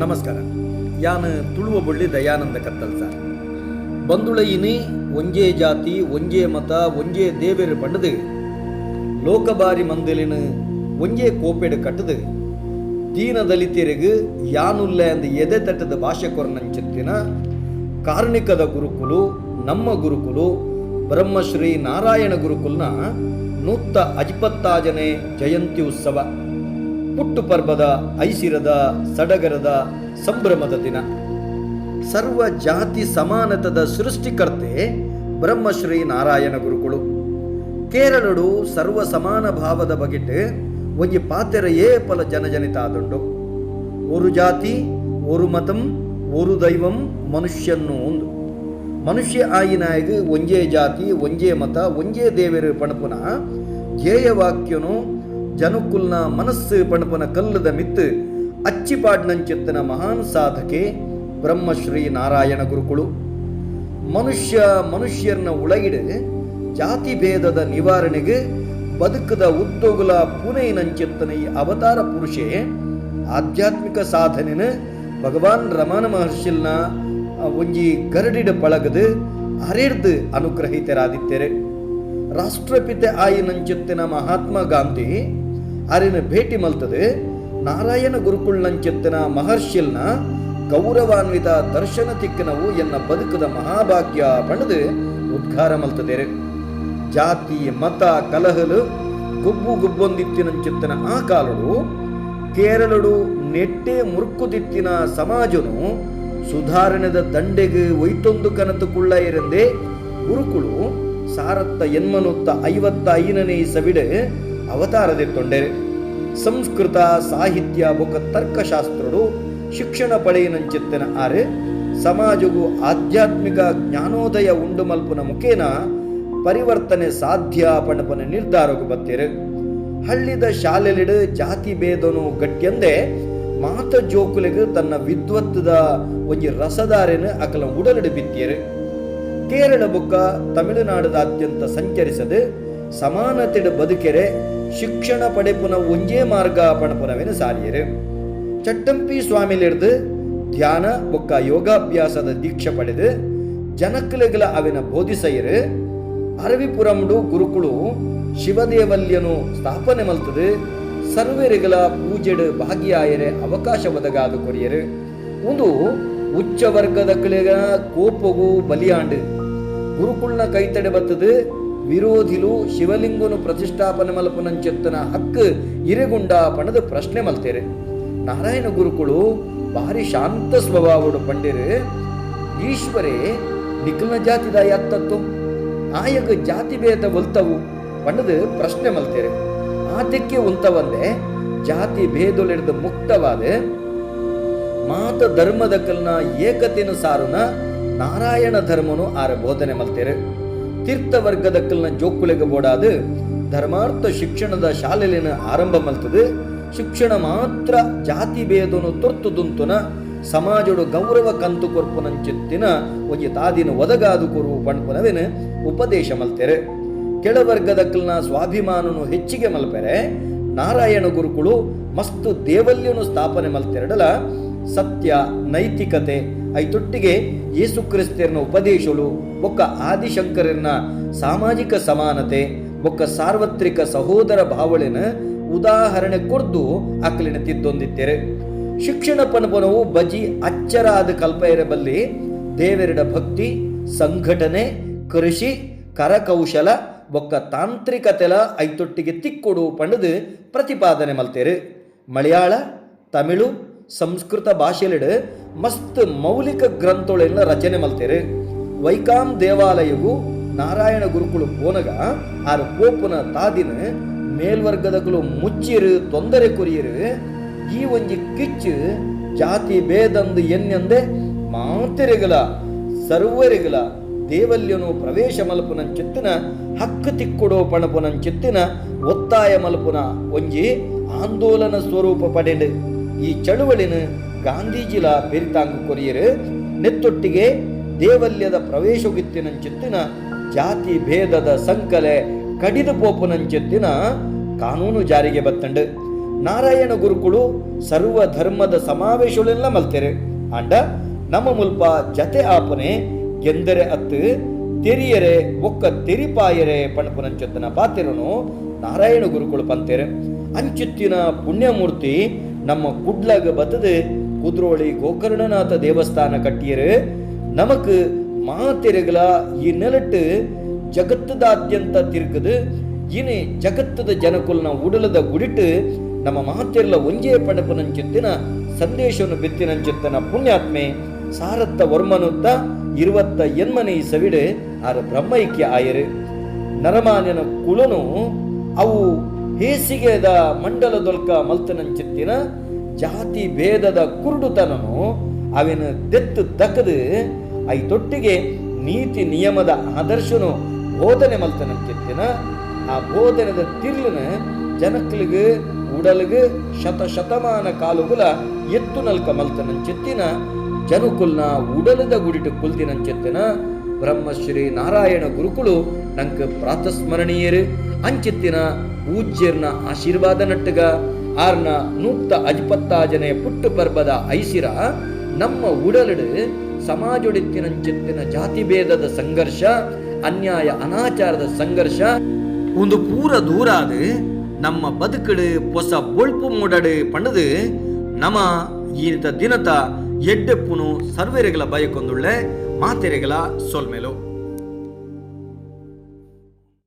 ನಮಸ್ಕಾರ. ಯಾನ್ ತುಳುವ ಬೊಳ್ಳಿ ದಯಾನಂದ ಕತ್ತಲ್ಸಾರ್. ಬಂದುಳಯಿನಿ ಒಂಜೇ ಜಾತಿ ಒಂಜೇ ಮತ ಒಂಜೇ ದೇವೇರು ಪಂಡದು ಲೋಕಬಾರಿ ಮಂದಿಲಿನ ಒಂಜೇ ಕೋಪೆಡು ಕಟ್ಟದು ದೀನ ದಲಿತರಿಗೂ ಯಾನುಲ್ಲ ಅಂದು ಎದೆ ತಟ್ಟದ ಭಾಷೆ ಕೊರನಂಚಿತ್ತಿನ ಕಾರ್ಣಿಕದ ಗುರುಕುಲು ನಮ್ಮ ಗುರುಕುಲು ಬ್ರಹ್ಮಶ್ರೀ ನಾರಾಯಣ ಗುರುಕುಲ್ನ ನೂತ್ತ ಅಜಿಪತ್ತಾಜನೇ ಜಯಂತಿ ಉತ್ಸವ ಪುಟ್ಟು ಪರ್ಬದ ಐಸಿರದ ಸಡಗರದ ಸಂಭ್ರಮದ ದಿನ. ಸರ್ವ ಜಾತಿ ಸಮಾನತದ ಸೃಷ್ಟಿಕರ್ತೆ ಬ್ರಹ್ಮಶ್ರೀ ನಾರಾಯಣ ಗುರುಕುಳು ಕೇರಳಡು ಸರ್ವ ಸಮಾನ ಭಾವದ ಬಗೆಟ್ ಒಂಜಿ ಪಾತೆರ ಏಪಲ ಜನಜನಿತಾದುಂಡು. ಒಂದು ಜಾತಿ ಒಂದು ಮತಂ ಒಂದು ದೈವಂ ಮನುಷ್ಯನ್ನು ಒಂದು ಮನುಷ್ಯ ಆಯಿನಾಯಗ ಒಂಜೇ ಜಾತಿ ಒಂಜೇ ಮತ ಒಂಜೇ ದೇವರು ಪಣಪುನ ಧ್ಯೇಯವಾಕ್ಯನು ಜನುಕುಲ್ನ ಮನಸ್ಸು ಪಣಪನ ಕಲ್ಲದ ಮಿತ್ತು ಅಚ್ಚಿಪಾಡ್ನಂಚಿತ್ತನ ಮಹಾನ್ ಸಾಧಕೆ ಬ್ರಹ್ಮಶ್ರೀ ನಾರಾಯಣ ಗುರುಕುಳು. ಮನುಷ್ಯರನ್ನ ಉಳಗಿಡು ಜಾತಿ ಭೇದದ ನಿವಾರಣೆಗೆ ಬದುಕದ ಉದ್ದೋಗುಲ ಪುನೈನಂಚಿತ್ತನ ಈ ಅವತಾರ ಪುರುಷೇ ಆಧ್ಯಾತ್ಮಿಕ ಸಾಧನೆನ ಭಗವಾನ್ ರಮಣ ಮಹರ್ಷಿಲ್ನ ಒಂಜಿ ಗರಡಿಡ ಪಳಗದು ಅರೆಡ್ದು ಅನುಗ್ರಹಿತರಾದಿತ್ತೆರೆ. ರಾಷ್ಟ್ರಪಿತೆ ಆಯಿನಂಚಿತ್ತಿನ ಮಹಾತ್ಮ ಗಾಂಧಿ ಅರಿನ ಭೇಟಿ ಮಲ್ತದೆ ನಾರಾಯಣ ಗುರುಕುಳ್ನಂಚಿತ್ತಿನ ಮಹರ್ಷಿಲ್ನ ಗೌರವಾನ್ವಿತ ದರ್ಶನ ತಿಕ್ಕನವು ಎನ್ನ ಬದುಕದ ಮಹಾಭಾಗ್ಯ ಪಣದು ಉದ್ಘಾರ ಮಲ್ತದೇರೆ. ಜಾತಿ ಮತ ಕಲಹಲು ಗುಬ್ಬೊಂದಿತ್ತಿನಂಚಿತ್ತಿನ ಆ ಕಾಲಡು ಕೇರಳಡು ನೆಟ್ಟೆ ಮುರುಕುದಿತ್ತಿನ ಸಮಾಜನು ಸುಧಾರಣೆದ ದಂಡೆಗೆ ಒಯ್ತೊಂದು ಕನತು ಕುಳ್ಳ ಇರಂದೆ ಗುರುಕುಳು ಸಾರತ್ತ ಎನ್ಮನುತ್ತ 55ನೇ ಸವಿಡೆ ಅವತಾರದೆ ತೊಂಡೆರೆ. ಸಂಸ್ಕೃತ ಸಾಹಿತ್ಯ ಬೊಕ್ಕ ತರ್ಕಶಾಸ್ತ್ರಡು ಶಿಕ್ಷಣ ಪಡೆಯನಂಚಿತ್ತಿನ ಆರೆ ಸಮಾಜಗೂ ಆಧ್ಯಾತ್ಮಿಕ ಜ್ಞಾನೋದಯ ಉಂಡು ಮಲ್ಪುನ ಮುಖೇನ ಪರಿವರ್ತನೆ ಸಾಧ್ಯ ಪಣಪನ ನಿರ್ಧಾರಗೂ ಬತ್ತೇರು. ಹಳ್ಳಿದ ಶಾಲೆಲಿಡು ಜಾತಿ ಭೇದನು ಗಟ್ಟಿಯಂದೆ ಮಾತ ಜೋಕುಲೆಗೆ ತನ್ನ ವಿದ್ವತ್ತದ ಒಂಜಿ ರಸದಾರೆನ ಅಕಲ ಉಡಲಿಡು ಬಿತ್ತಿಯರು. ಕೇರಳ ಬೊಕ್ಕ ತಮಿಳುನಾಡದಾದ್ಯಂತ ಸಂಚರಿಸದೆ ಸಮಾನತೆಡು ಬದುಕೆರೆ ಶಿಕ್ಷಣ ಪಡೆಪುನ ಒಂಜೇ ಮಾರ್ಗ ಪಣಪುನವೆನ ಸಾರಿಯರು. ಚಟ್ಟಂಪಿ ಸ್ವಾಮಿಲಿಡ್ದು ಧ್ಯಾನ ಬೊಕ್ಕ ಯೋಗಾಭ್ಯಾಸದ ದೀಕ್ಷೆ ಪಡೆದು ಜನಕಲೆಗಳ ಅವಿನ ಬೋಧಿಸೈರು. ಅರವಿಪುರಂಡು ಗುರುಕುಳು ಶಿವದೇವಲ್ಯನು ಸ್ಥಾಪನೆ ಮಲ್ತದು ಸರ್ವರಿಗಳ ಪೂಜೆಡು ಭಾಗಿಯಾಯರೆ ಅವಕಾಶ ಒದಗಾದು ಕೊರಿಯರು. ಒಂದು ಉಚ್ಚ ವರ್ಗದ ಕಲೆಗ ಕೋಪಗೂ ಬಲಿಯಾಂಡು ಗುರುಕುಳ್ನ ಕೈತಡೆ ಬತ್ತದು ವಿರೋಧಿಲು ಶಿವಲಿಂಗನು ಪ್ರತಿಷ್ಠಾಪನೆ ಮಲ್ಪನಂಚೆತ್ತನ ಹಕ್ಕು ಇರೆಗುಂಡ ಪಣದ ಪ್ರಶ್ನೆ ಮಲ್ತೇರೆ. ನಾರಾಯಣ ಗುರುಕುಳು ಭಾರಿ ಶಾಂತ ಸ್ವಭಾವಡು ಪಂಡಿರು. ಈಶ್ವರೇ ನಿಖಿಲ್ನ ಜಾತಿದ ಯಾತ್ತತ್ತು ಆಯಗ ಜಾತಿ ಭೇದ ಒಲ್ತವು ಪಂಡದು ಪ್ರಶ್ನೆ ಮಲ್ತೇರೆ. ಆತಕ್ಕೆ ಉಂತವಂದೆ ಜಾತಿ ಭೇದೊಳೆಡ್ದು ಮುಕ್ತವಾದ ಮಾತ ಧರ್ಮದ ಕಲ್ನ ಏಕತೆನ ಸಾರುನ ನಾರಾಯಣ ಧರ್ಮನು ಆರ ಬೋಧನೆ ಮಲ್ತೇರೆ. ತೀರ್ಥವರ್ಗದ ಕಲ್ನ ಜೋಕುಲೆಗೆ ಬೋಡಾದು ಧರ್ಮಾರ್ಥ ಶಿಕ್ಷಣದ ಶಾಲೆಲಿನ ಆರಂಭ ಮಲ್ತದು. ಶಿಕ್ಷಣ ಮಾತ್ರ ಜಾತಿ ಭೇದನು ತೊರ್ತುದುಂತುನ ಸಮಾಜಡು ಗೌರವ ಕಂತು ಕೊರ್ಪುನಂಚಿತ್ತಿನ ಒಂಜಿ ತಾದಿನ ಒದಗಾದು ಕೊರು ಪಣ್ಪುನವೆನ ಉಪದೇಶ ಮಲ್ತೇರೆ. ಕೆಳವರ್ಗದ ಕಲ್ನ ಸ್ವಾಭಿಮಾನನು ಹೆಚ್ಚಿಗೆ ಮಲ್ಪೆರೆ ನಾರಾಯಣ ಗುರುಕುಳು ಮಸ್ತು ದೇವಲ್ಯನು ಸ್ಥಾಪನೆ ಮಲ್ತೆರಡಲ ಸತ್ಯ ನೈತಿಕತೆ ಐತೊಟ್ಟಿಗೆ ಯೇಸು ಕ್ರಿಸ್ತರನ ಉಪದೇಶಗಳು ಬೊಕ್ಕ ಆದಿಶಂಕರನ ಸಾಮಾಜಿಕ ಸಮಾನತೆ ಬೊಕ್ಕ ಸಾರ್ವತ್ರಿಕ ಸಹೋದರ ಭಾವಳಿನ ಉದಾಹರಣೆ ಕೊರ್ದು ಅಕ್ಕಲಿನ ತಿದ್ದೊಂದಿತ್ತೇರೆ. ಶಿಕ್ಷಣ ಪಣಪನವು ಬಜಿ ಅಚ್ಚರಾದ ಕಲ್ಪೆಯರಬಲ್ಲಿ ದೇವೆರಡ ಭಕ್ತಿ ಸಂಘಟನೆ ಕೃಷಿ ಕರಕೌಶಲ ಬೊಕ್ಕ ತಾಂತ್ರಿಕತೆಲ ಐತೊಟ್ಟಿಗೆ ತಿಕ್ಕೊಡು ಪಂಡದು ಪ್ರತಿಪಾದನೆ ಮಲ್ತೇರು. ಮಲಯಾಳ ತಮಿಳು ಸಂಸ್ಕೃತ ಭಾಷೆಲಿಡು ಮಸ್ತ್ ಮೌಲಿಕ ಗ್ರಂಥೊಳೆಲ್ಲ ರಚನೆ ಮಲ್ತೇರು. ವೈಕಾಂ ದೇವಾಲಯವು ನಾರಾಯಣ ಗುರುಕುಳು ಪೋನಗ ಆರು ಪೋಪುನ ತಾದಿನ ಮೇಲ್ವರ್ಗದಗಳು ಮುಚ್ಚಿರು ತೊಂದರೆ ಕೊರಿಯರು. ಈ ಒಂಜಿ ಕಿಚ್ಚು ಜಾತಿ ಭೇದಂದು ಎನ್ನೆಂದೆ ಮಾತೆರೆಗಲ ಸರ್ವರಿಗಲ ದೇವಲ್ಯನು ಪ್ರವೇಶ ಮಲ್ಪುನಂಚಿತ್ತಿನ ಹಕ್ಕು ತಿಕ್ಕೊಡೋ ಪಣಪುನಂಚಿತ್ತಿನ ಒತ್ತಾಯ ಮಲ್ಪುನ ಒಂಜಿ ಆಂದೋಲನ ಸ್ವರೂಪ ಪಡೆಂಡು ಈ ಚಳುವಳಿನ ಗಾಂಧೀಜಿಲ ಬೆರಿತಾಂಗು ಕೊರಿಯರು. ನೆತ್ತೊಟ್ಟಿಗೆ ದೇವಲ್ಯದ ಪ್ರವೇಶಗಿತ್ತಿನಂಚಿತ್ತಿನ ಜಾತಿ ಭೇದದ ಸಂಕಲೆ ಕಡಿದು ಪೋಪುನಂಚಿತ್ತಿನ ಕಾನೂನು ಜಾರಿಗೆ ಬತ್ತಂಡು. ನಾರಾಯಣ ಗುರುಕುಳು ಸರ್ವ ಧರ್ಮದ ಸಮಾವೇಶಗಳೆಲ್ಲ ಮಲ್ತೆರೆ ಅಂಡ ನಮ್ಮ ಮುಲ್ಪ ಜತೆ ಆಪನೆ ಗೆಂದರೆ ಅತ್ತು ತೆರಿಯರೆ ಒಕ್ಕ ತೆರಿಪಾಯರೆ ಪಣಪುನಂಚತ್ತನ ಪಾತಿರನು ನಾರಾಯಣ ಗುರುಕುಳು ಪಂತೆರೆ ಅಂಚಿತ್ತಿನ ಪುಣ್ಯಮೂರ್ತಿ ನಮ್ಮ ಕುಡ್ಲಾಗ ಬತ್ತದು ಕುದ್ರೋಳಿ ಗೋಕರ್ಣನಾಥ ದೇವಸ್ಥಾನ ಕಟ್ಟಿಯರೆ ನಮಕ್ ಮಾತೆರೆಗಳ ಈ ನೆಲಟ್ಟು ಜಗತ್ತದಾದ್ಯಂತ ತಿರುಗದು ಇನಿ ಜಗತ್ತದ ಜನಕುಲ್ನ ಉಡಲದ ಗುಡಿಟ್ಟು ನಮ್ಮ ಮಾತೆರ್ಲ ಒಂಜೇ ಪಣಪನಂಚಿತ್ತಿನ ಸಂದೇಶವನ್ನು ಬೆತ್ತಿನಂಚಿತ್ತನ ಪುಣ್ಯಾತ್ಮೆ ಸಾರತ್ತ ವರ್ಮನುತ್ತ 28 ಸವಿಡೆ ಆರ ಬ್ರಹ್ಮೈಕ್ಯ ಆಯರು ನರಮಾನ್ಯನ ಕುಳನು ಅವು ಹೇಸಿಗೆದ ಮಂಡಲದೊಲ್ಕ ಮಲ್ತನಂಚಿತ್ತಿನ ಜಾತಿ ಭೇದದ ಕುರುಡುತನನು ಅವಿನ ತೆತ್ತು ತಕ್ಕದು ಐತೊಟ್ಟಿಗೆ ನೀತಿ ನಿಯಮದ ಆದರ್ಶನು ಬೋಧನೆ ಮಲ್ತನಂಚಿತ್ತಿನ ಆ ಬೋಧನೆದ ತಿರ್ಲನ ಜನಕ್ಲಿಗೆ ಉಡಲ್ಗೆ ಶತಮಾನ ಕಾಲುಗುಲ ಎತ್ತು ನಲ್ಕ ಮಲ್ತನಂಚಿತ್ತಿನ ಜನುಕುಲ್ನ ಉಡಲದ ಗುಡಿಟ್ಟು ಕುಲ್ತಿನಂಚಿತ್ತಿನ ಬ್ರಹ್ಮಶ್ರೀ ನಾರಾಯಣ ಗುರುಕುಳು ನಂಗೆ ಪ್ರಾತಸ್ಮರಣೀಯರು ಅಂಚಿತ್ತಿನ ಪೂಜ್ಯರ್ನ ಆಶೀರ್ವಾದ ನಟ್ಟಗ ಆರ್ನ 150 ಪುಟ್ಟು ಪರ್ಬದ ಐಸಿರ ನಮ್ಮ ಉಡಲಡು ಸಮಾಜೊಡಿತ್ತಿನಂಚಿತ್ತಿನ ಜಾತಿ ಭೇದದ ಸಂಘರ್ಷ ಅನ್ಯಾಯ ಅನಾಚಾರದ ಸಂಘರ್ಷ ಒಂದು ಪೂರ ದೂರಾದ ನಮ್ಮ ಬದುಕಡು ಹೊಸ ಬೊಳ್ಪು ಮೂಡಡು ಪಣದು ನಮ ಈತ ದಿನತ ಎಡ್ಡೆಪ್ಪುನು ಸರ್ವೇರೆಗಳ ಬಯಕೊಂದುಳ್ಳೆ ಮಾತೆರೆಗಳ ಸೊಲ್ಮೆಲು